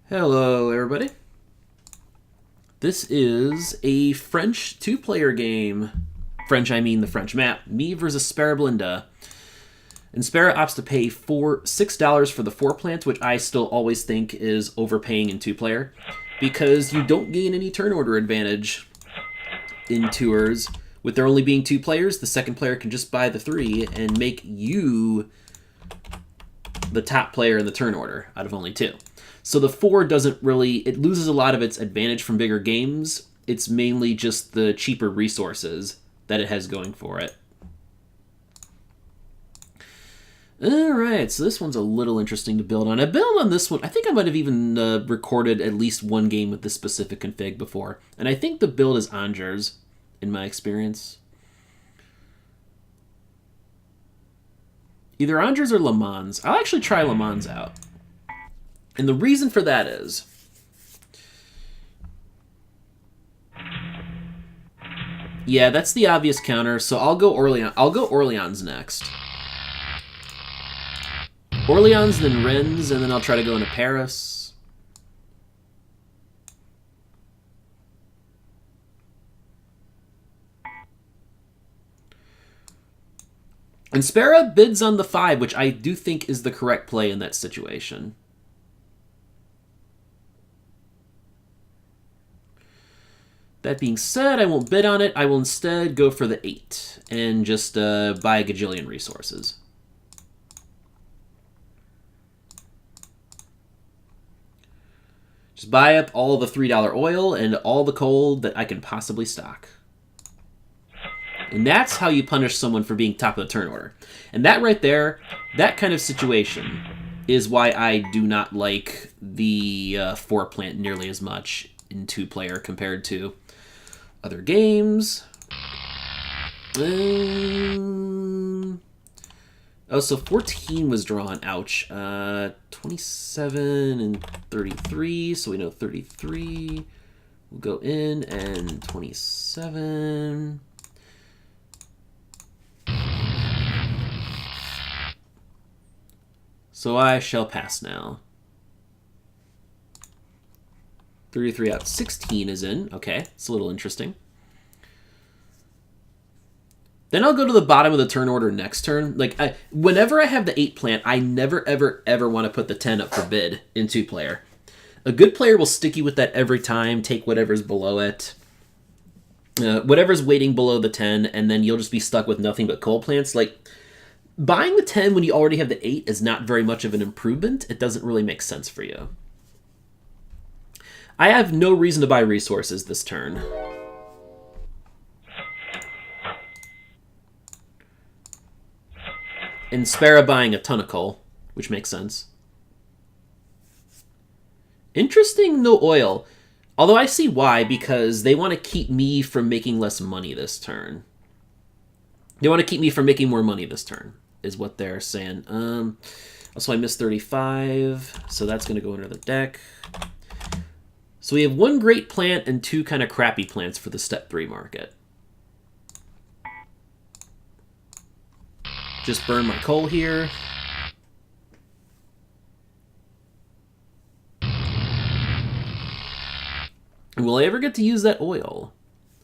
Hello, everybody. This is a French two-player game. French, I mean the French map. Me versus Sparablinda. And Spara opts to pay $6 for the 4 plants, which I still always think is overpaying in two-player, because you don't gain any turn order advantage in tours. With there only being 2 players, the second player can just buy the 3 and make you the top player in the turn order out of only 2. So the 4 doesn't really... It loses a lot of its advantage from bigger games. It's mainly just the cheaper resources that it has going for it. Alright, so this one's a little interesting to build on. I built on this one... I think I might have even recorded at least one game with this specific config before. And I think the build is Angers, in my experience. Either Angers or Le Mans. I'll actually try Le Mans out. And the reason for that is... Yeah, that's the obvious counter, so I'll go Orleans. I'll go Orleans next. Orleans, then Rennes, and then I'll try to go into Paris. And Spara bids on the 5, which I do think is the correct play in that situation. That being said, I won't bid on it. I will instead go for the 8 and just buy a gajillion resources. Just buy up all the $3 oil and all the coal that I can possibly stock. And that's how you punish someone for being top of the turn order. And that right there, that kind of situation is why I do not like the 4 plant nearly as much in 2-player compared to other games. Oh, so 14 was drawn. Ouch. 27 and 33. So we know 33 will go in, and 27. So I shall pass now. 33 out. 16 is in. Okay, it's a little interesting. Then I'll go to the bottom of the turn order next turn. Like, whenever I have the 8 plant, I never, ever, ever want to put the 10 up for bid in 2-player. A good player will stick you with that every time, take whatever's below it. Whatever's waiting below the 10, and then you'll just be stuck with nothing but coal plants. Like, buying the 10 when you already have the 8 is not very much of an improvement. It doesn't really make sense for you. I have no reason to buy resources this turn. And Spara buying a ton of coal, which makes sense. Interesting, no oil. Although I see why, because they want to keep me from making less money this turn. They want to keep me from making more money this turn, is what they're saying. Also, I missed 35, so that's going to go under the deck. So we have 1 great plant and 2 kind of crappy plants for the step 3 market. Just burn my coal here. Will I ever get to use that oil?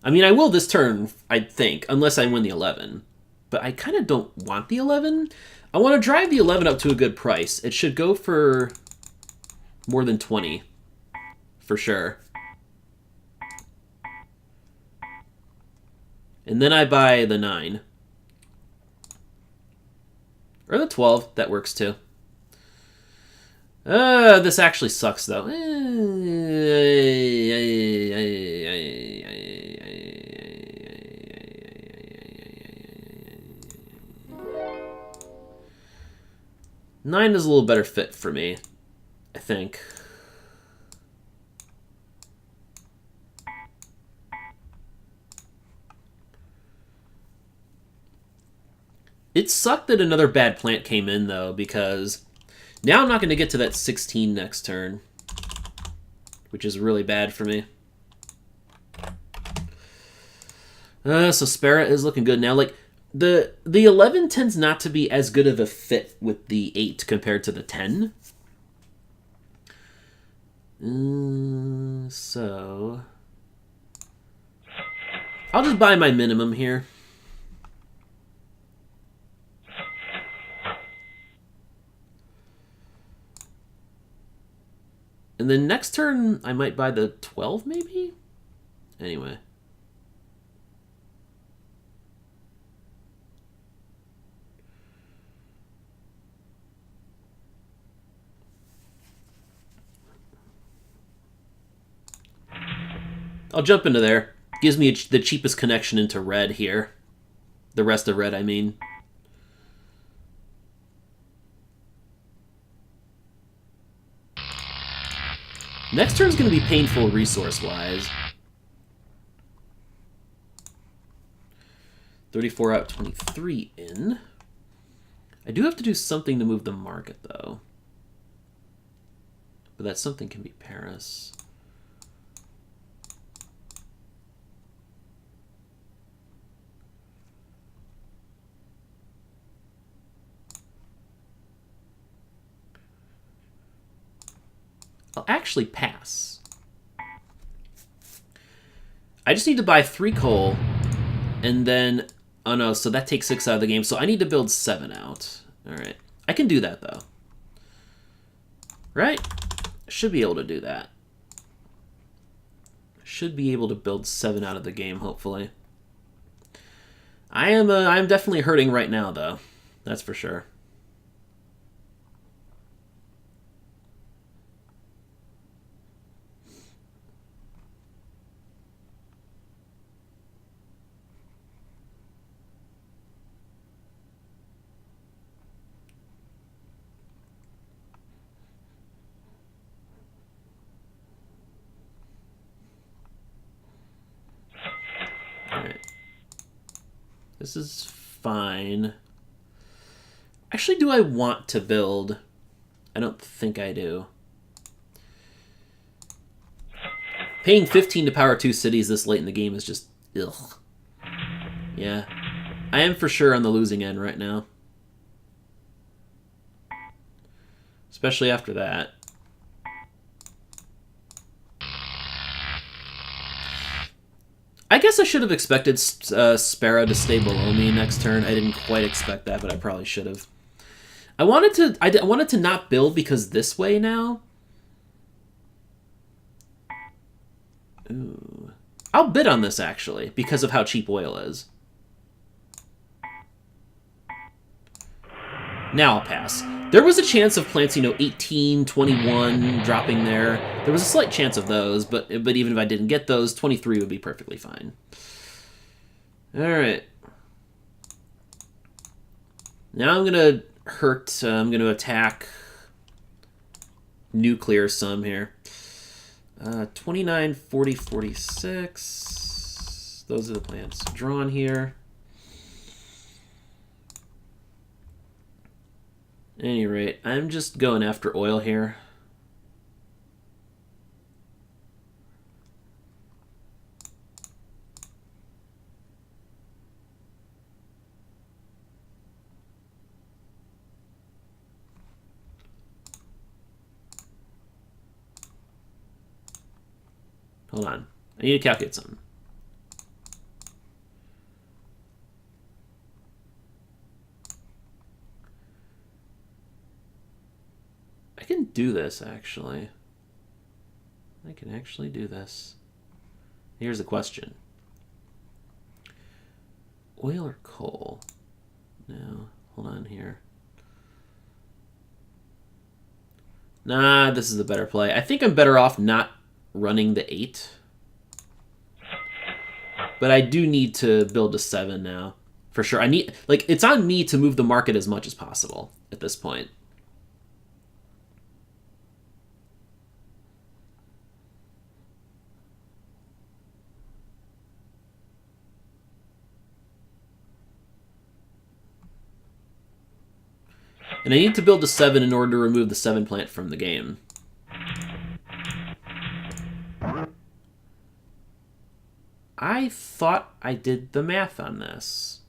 I mean, I will this turn, I think, unless I win the 11. But I kind of don't want the 11. I want to drive the 11 up to a good price. It should go for more than 20. For sure. And then I buy the 9. Or the 12. That works too. This actually sucks though. 9 is a little better fit for me, I think. It sucked that another bad plant came in, though, because now I'm not going to get to that 16 next turn, which is really bad for me. So Spara is looking good now. Like, the 11 tends not to be as good of a fit with the 8 compared to the 10. So I'll just buy my minimum here. And then next turn, I might buy the 12, maybe? Anyway. I'll jump into there. Gives me the cheapest connection into red here. The rest of red, I mean. Next turn's going to be painful resource-wise. 34 out, 23 in. I do have to do something to move the market, though. But that something can be Paris. I'll actually pass. I just need to buy 3 coal, and then... Oh no, so that takes 6 out of the game, so I need to build 7 out. Alright. I can do that, though. Right? Should be able to do that. Should be able to build 7 out of the game, hopefully. I'm definitely hurting right now, though. That's for sure. This is fine. Actually, do I want to build? I don't think I do. Paying 15 to power 2 cities this late in the game is just... ugh. Yeah. I am for sure on the losing end right now. Especially after that. I guess I should have expected Spara to stay below me next turn. I didn't quite expect that, but I probably should have. I wanted to not build because this way now. Ooh. I'll bid on this, actually, because of how cheap oil is. Now I'll pass. There was a chance of plants, 18, 21 dropping there. There was a slight chance of those, but even if I didn't get those, 23 would be perfectly fine. All right. Now I'm going to hurt. I'm going to attack nuclear some here. 29, 40, 46. Those are the plants drawn here. At any rate, I'm just going after oil here. Hold on. I need to calculate something. I can do this, actually. I can actually do this. Here's the question. Oil or coal? No. Hold on here. Nah, this is a better play. I think I'm better off not running the 8. But I do need to build a 7 now. For sure. I need... Like, it's on me to move the market as much as possible at this point. And I need to build a 7 in order to remove the 7 plant from the game. I thought I did the math on this.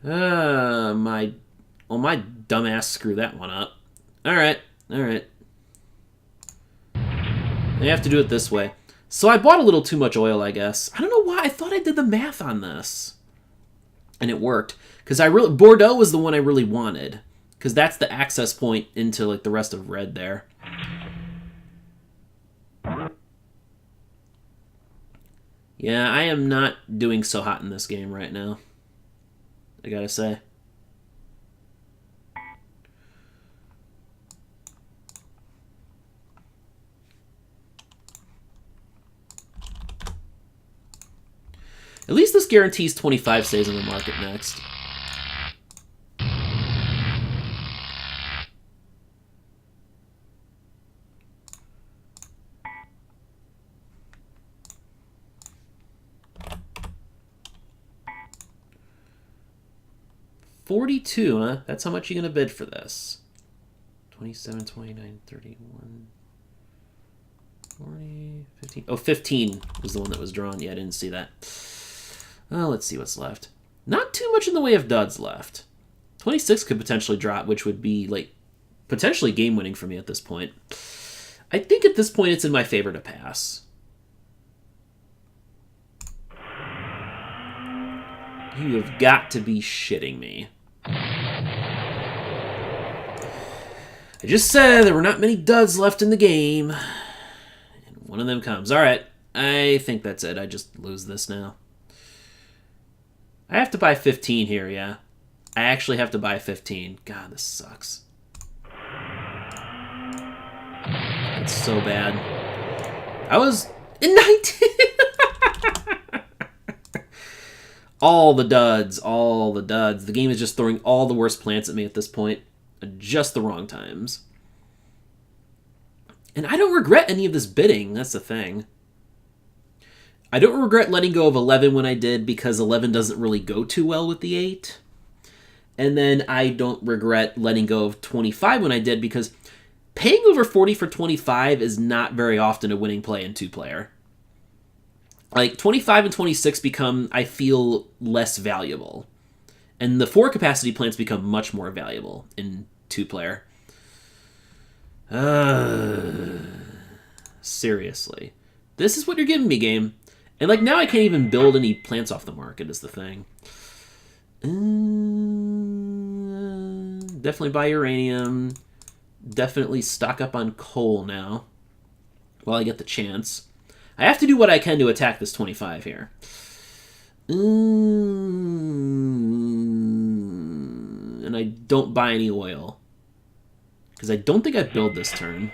My dumbass screwed that one up. All right, Alright. I have to do it this way. So I bought a little too much oil, I guess. I don't know why. I thought I did the math on this. And it worked. Because Bordeaux was the one I really wanted. Because that's the access point into like the rest of red there. Yeah, I am not doing so hot in this game right now. I gotta say. At least this guarantees 25 stays in the market next. $42, huh? That's how much you're going to bid for this. 27, 29, 31, 40, 15. Oh, 15 was the one that was drawn. Yeah, I didn't see that. Well, let's see what's left. Not too much in the way of duds left. 26 could potentially drop, which would be, like, potentially game-winning for me at this point. I think at this point it's in my favor to pass. You have got to be shitting me. I just said there were not many duds left in the game. And one of them comes. Alright, I think that's it. I just lose this now. I have to buy 15 here, yeah. I actually have to buy 15. God, this sucks. It's so bad. I was in 19. All the duds, all the duds. The game is just throwing all the worst plants at me at this point. At just the wrong times. And I don't regret any of this bidding. That's the thing. I don't regret letting go of 11 when I did, because 11 doesn't really go too well with the 8. And then I don't regret letting go of 25 when I did, because paying over 40 for 25 is not very often a winning play in 2-player. Like, 25 and 26 become, I feel, less valuable. And the 4 capacity plants become much more valuable in 2-player. Seriously. This is what you're giving me, game. And, like, now I can't even build any plants off the market is the thing. Definitely buy uranium. Definitely stock up on coal now. While I get the chance. I have to do what I can to attack this 25 here. And I don't buy any oil. Because I don't think I build this turn.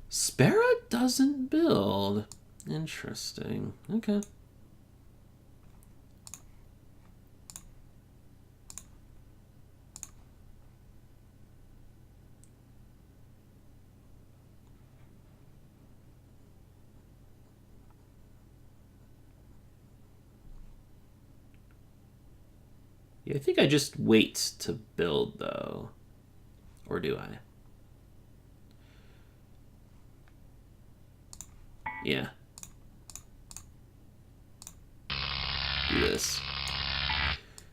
Spara doesn't build. Interesting. Okay. Yeah, I think I just wait to build, though. Or do I? Yeah. Do this.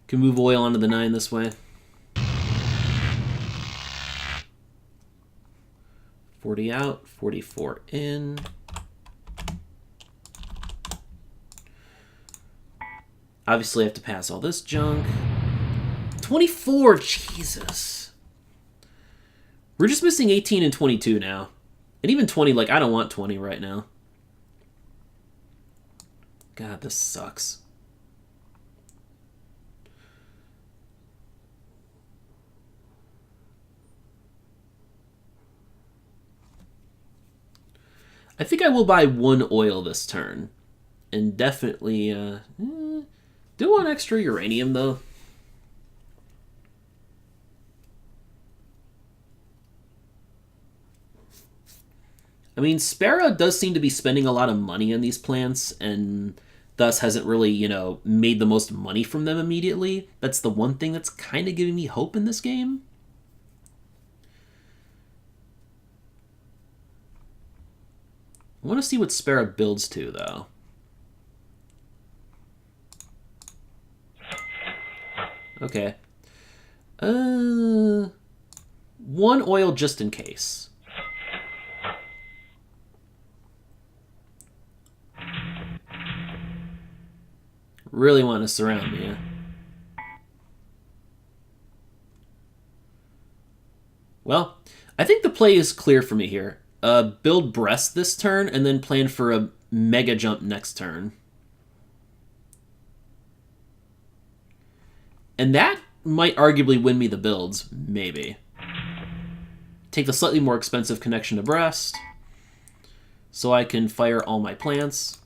Can move oil onto the 9 this way. 40 out, 44 in. Obviously, I have to pass all this junk. 24, Jesus. We're just missing 18 and 22 now. And even 20, like, I don't want 20 right now. God, this sucks. I think I will buy 1 oil this turn. And definitely, do want extra uranium, though. I mean, Spara does seem to be spending a lot of money on these plants, and thus hasn't really, you know, made the most money from them immediately. That's the one thing that's kind of giving me hope in this game. I want to see what Spara builds to, though. Okay. One oil just in case. Really want to surround me. Well, I think the play is clear for me here. Build Breast this turn, and then plan for a mega jump next turn. And that might arguably win me the builds, maybe. Take the slightly more expensive connection to Breast, so I can fire all my plants.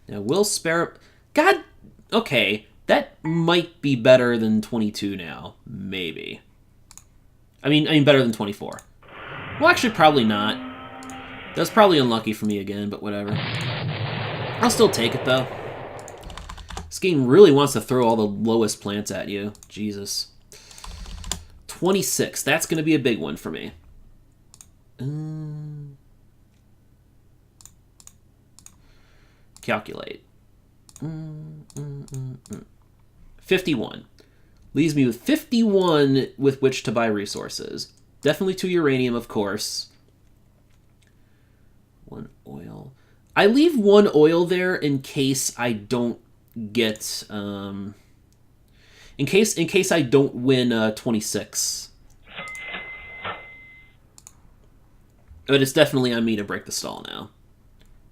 Now, will Spara... God, okay, that might be better than 22 now. Maybe. I mean, better than 24. Well, actually, probably not. That's probably unlucky for me again, but whatever. I'll still take it, though. This game really wants to throw all the lowest plants at you. Jesus. 26. That's going to be a big one for me. Calculate. 51. Leaves me with 51 with which to buy resources. Definitely 2 uranium, of course. 1 oil. I leave 1 oil there in case I don't get... in case I don't win 26. But it's definitely on me to break the stall now.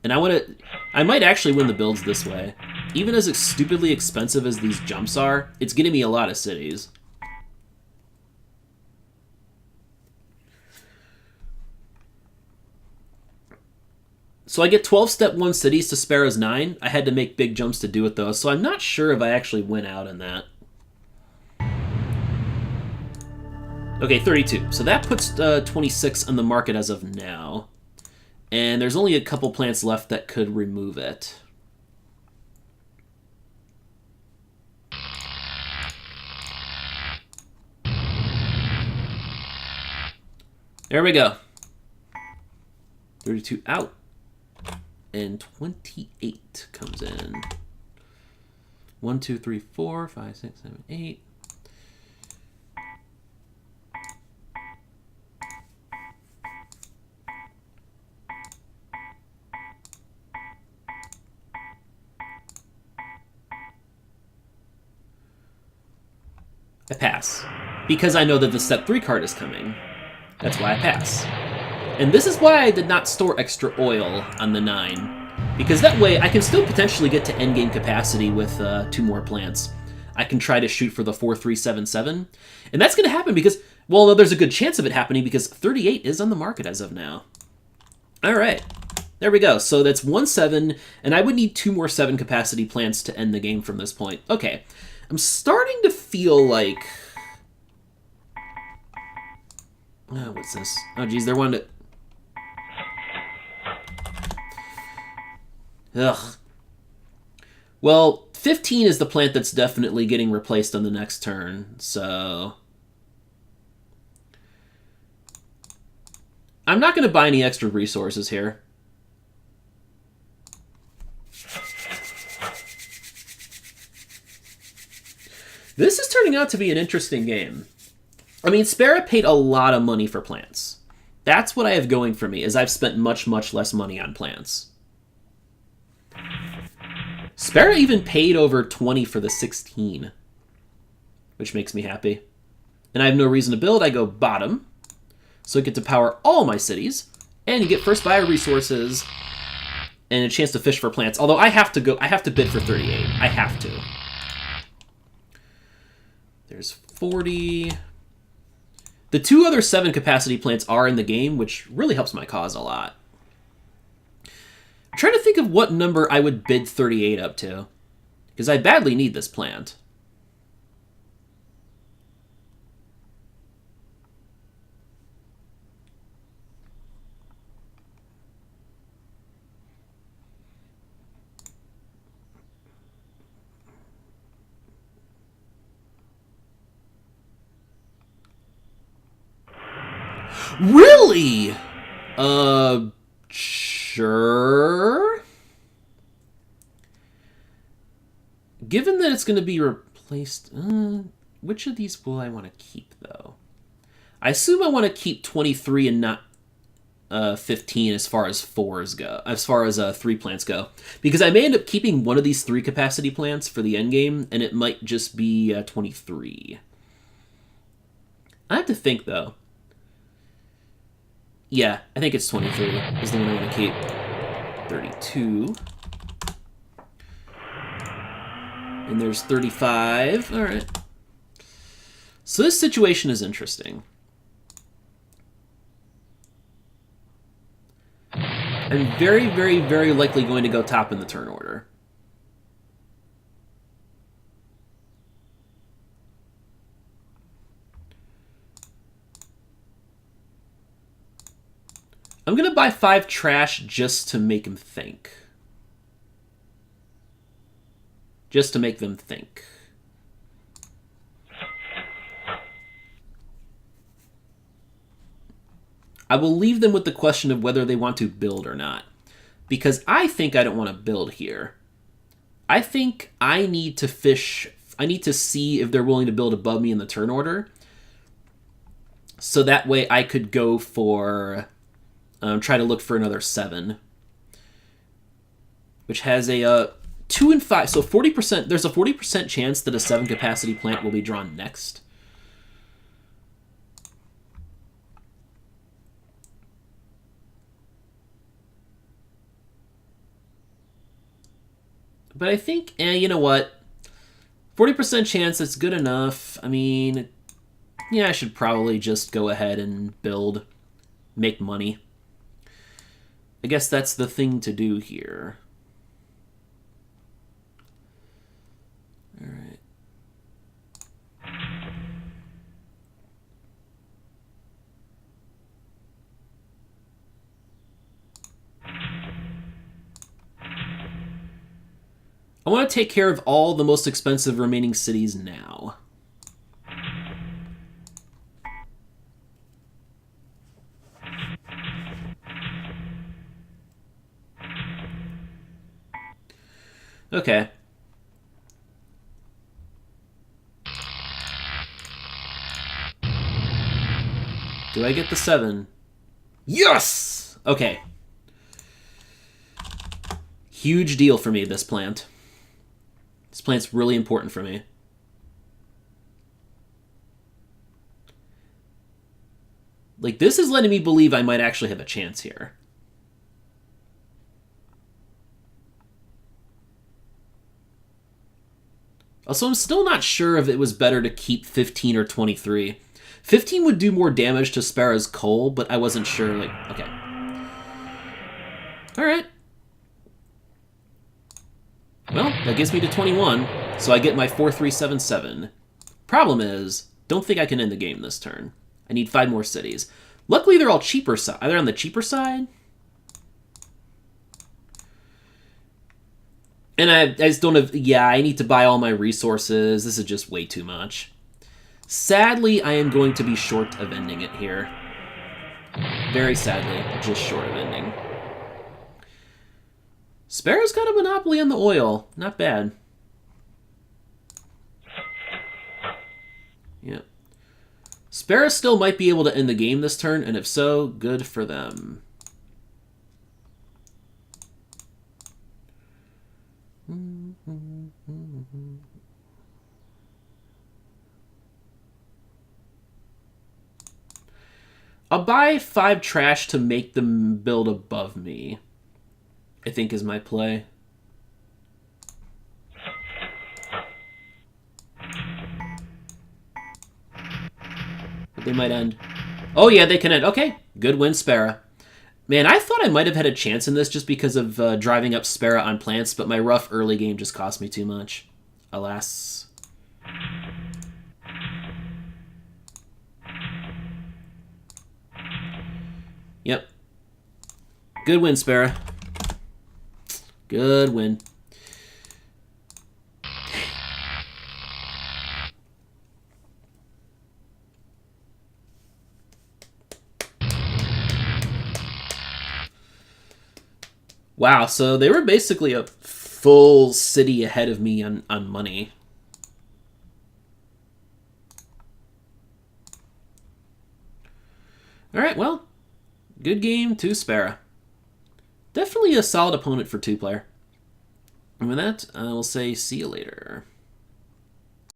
And I might actually win the builds this way. Even as stupidly expensive as these jumps are, it's getting me a lot of cities. So I get 12 step 1 cities to Spara's 9. I had to make big jumps to do it, though, so I'm not sure if I actually went out in that. Okay, 32. So that puts 26 on the market as of now. And there's only a couple plants left that could remove it. There we go. 32 out. And 28 comes in. 1, 2, 3, 4, 5, 6, 7, 8. I pass. Because I know that the step 3 card is coming. That's why I pass. And this is why I did not store extra oil on the 9. Because that way I can still potentially get to endgame capacity with 2 more plants. I can try to shoot for the 4377. And that's going to happen because, well, there's a good chance of it happening because 38 is on the market as of now. Alright. There we go. So that's 1-7, and I would need 2 more 7 capacity plants to end the game from this point. Okay. I'm starting to feel like... Oh, what's this? Oh, geez, they're wanting to... Ugh. Well, 15 is the plant that's definitely getting replaced on the next turn, so... I'm not going to buy any extra resources here. This is turning out to be an interesting game. I mean, Spara paid a lot of money for plants. That's what I have going for me, is I've spent much, much less money on plants. Spara even paid over 20 for the 16, which makes me happy. And I have no reason to build. I go bottom, so I get to power all my cities, and you get first buyer resources and a chance to fish for plants. Although I have to bid for 38. I have to. There's 40. The 2 other 7 capacity plants are in the game, which really helps my cause a lot. I'm trying to think of what number I would bid 38 up to, because I badly need this plant. Really? Sure. Given that it's going to be replaced, which of these will I want to keep, though? I assume I want to keep 23 and not 15 as far as 4s go, as far as 3 plants go. Because I may end up keeping one of these 3 capacity plants for the end game, and it might just be 23. I have to think, though. Yeah, I think it's 23 is the one I want to keep. 32. And there's 35. All right. So this situation is interesting. I'm very, very, very likely going to go top in the turn order. I'm going to buy 5 trash just to make him think. Just to make them think. I will leave them with the question of whether they want to build or not. Because I think I don't want to build here. I think I need to fish. I need to see if they're willing to build above me in the turn order. So that way I could go for... try to look for another 7. Which has a 2 and 5. So 40%. There's a 40% chance that a 7 capacity plant will be drawn next. But I think, you know what? 40% chance, that's good enough. I mean, yeah, I should probably just go ahead and build, make money. I guess that's the thing to do here. All right. I want to take care of all the most expensive remaining cities now. Okay. Do I get the 7? Yes! Okay. Huge deal for me, this plant. This plant's really important for me. Like, this is letting me believe I might actually have a chance here. Also, I'm still not sure if it was better to keep 15 or 23. 15 would do more damage to Spara's coal, but I wasn't sure, like, okay. Alright. Well, that gets me to 21, so I get my 4377. Problem is, don't think I can end the game this turn. I need 5 more cities. Luckily, they're all cheaper side. Are they on the cheaper side? And I just don't have... Yeah, I need to buy all my resources. This is just way too much. Sadly, I am going to be short of ending it here. Very sadly, just short of ending. Spara's got a monopoly on the oil. Not bad. Yep. Spara still might be able to end the game this turn, and if so, good for them. I'll buy 5 trash to make them build above me, I think is my play. But they might end. Oh yeah, they can end. Okay, good win, Spara. Man, I thought I might have had a chance in this just because of driving up Spara on plants, but my rough early game just cost me too much. Alas. Yep. Good win, Spara. Good win. Wow, so they were basically a full city ahead of me on money. All right, well, good game to Spara. Definitely a solid opponent for 2-player. And with that, I will say see you later.